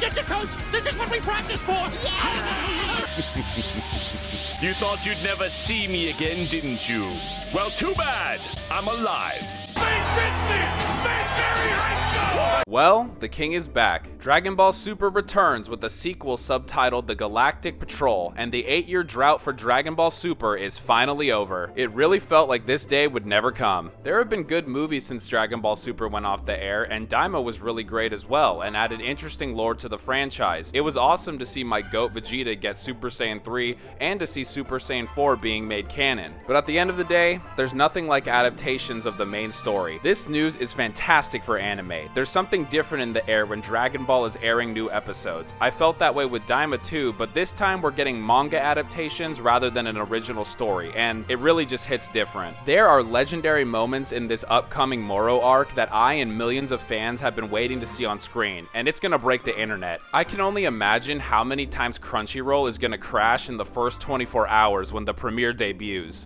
Ninja coach! This is what we practiced for! You thought you'd never see me again, didn't you? Well, too bad. I'm alive. Well, the king is back. Dragon Ball Super returns with a sequel subtitled The Galactic Patrol, and the 8-year drought for Dragon Ball Super is finally over. It really felt like this day would never come. There have been good movies since Dragon Ball Super went off the air, and Daima was really great as well, and added interesting lore to the franchise. It was awesome to see my GOAT Vegeta get Super Saiyan 3, and to see Super Saiyan 4 being made canon. But at the end of the day, there's nothing like adaptations of the main story. This news is fantastic for anime. There's something different in the air when Dragon Ball is airing new episodes. I felt that way with Daima too, but this time we're getting manga adaptations rather than an original story, and it really just hits different. There are legendary moments in this upcoming Moro arc that I and millions of fans have been waiting to see on screen, and it's gonna break the internet. I can only imagine how many times Crunchyroll is gonna crash in the first 24 hours when the premiere debuts.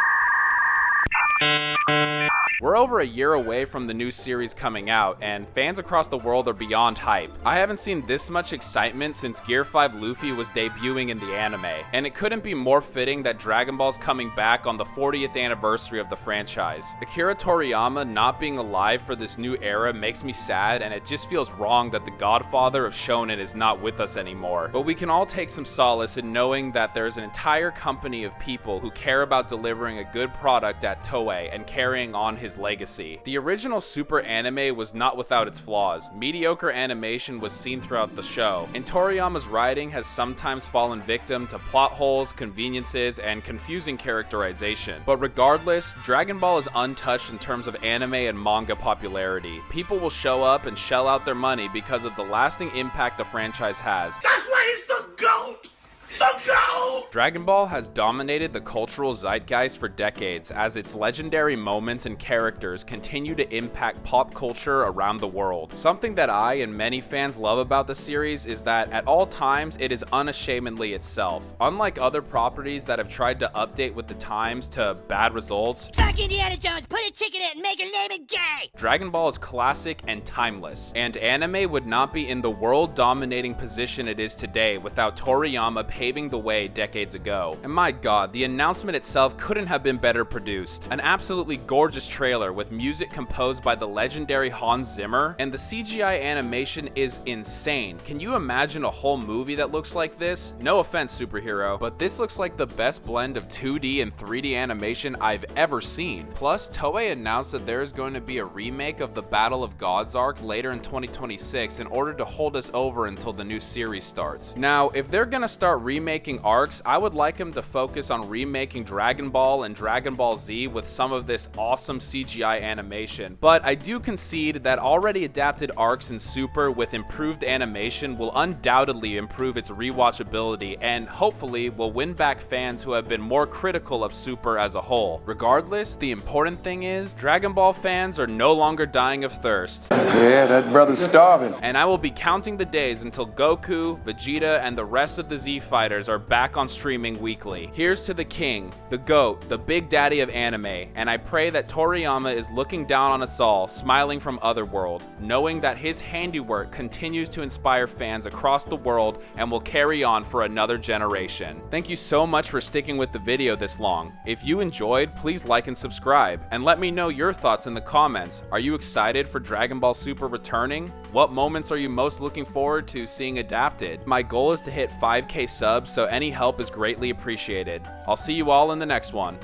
We're over a year away from the new series coming out, and fans across the world are beyond hype. I haven't seen this much excitement since Gear 5 Luffy was debuting in the anime, and it couldn't be more fitting that Dragon Ball's coming back on the 40th anniversary of the franchise. Akira Toriyama not being alive for this new era makes me sad, and it just feels wrong that the godfather of shonen is not with us anymore. But we can all take some solace in knowing that there's an entire company of people who care about delivering a good product at Toei and carrying on his legacy. The original Super anime was not without its flaws. Mediocre animation was seen throughout the show, and Toriyama's writing has sometimes fallen victim to plot holes, conveniences, and confusing characterization. But regardless, Dragon Ball is untouched in terms of anime and manga popularity. People will show up and shell out their money because of the lasting impact the franchise has. That's why he's the GOAT! The GOAT! Dragon Ball has dominated the cultural zeitgeist for decades as its legendary moments and characters continue to impact pop culture around the world. Something that I and many fans love about the series is that at all times it is unashamedly itself. Unlike other properties that have tried to update with the times to bad results, Fuck Indiana Jones, put a chicken in it and make her name it gay! Dragon Ball is classic and timeless, and anime would not be in the world-dominating position it is today without Toriyama paving the way decades ago. And my god, the announcement itself couldn't have been better produced. An absolutely gorgeous trailer with music composed by the legendary Hans Zimmer, and the CGI animation is insane. Can you imagine a whole movie that looks like this? No offense, superhero, but this looks like the best blend of 2D and 3D animation I've ever seen. Plus, Toei announced that there is going to be a remake of the Battle of Gods arc later in 2026 in order to hold us over until the new series starts. Now, if they're gonna start remaking arcs, I would like them to focus on remaking Dragon Ball and Dragon Ball Z with some of this awesome CGI animation. But I do concede that already adapted arcs in Super with improved animation will undoubtedly improve its rewatchability and hopefully will win back fans who have been more critical of Super as a whole. Regardless, the important thing is Dragon Ball fans are no longer dying of thirst. Yeah, that brother's starving. And I will be counting the days until Goku, Vegeta, and the rest of the Z Fighters are back on streaming weekly. Here's to the king, the GOAT, the big daddy of anime, and I pray that Toriyama is looking down on us all, smiling from Otherworld, knowing that his handiwork continues to inspire fans across the world and will carry on for another generation. Thank you so much for sticking with the video this long. If you enjoyed, please like and subscribe, and let me know your thoughts in the comments. Are you excited for Dragon Ball Super returning? What moments are you most looking forward to seeing adapted? My goal is to hit 5K subs, so any help is greatly appreciated. I'll see you all in the next one.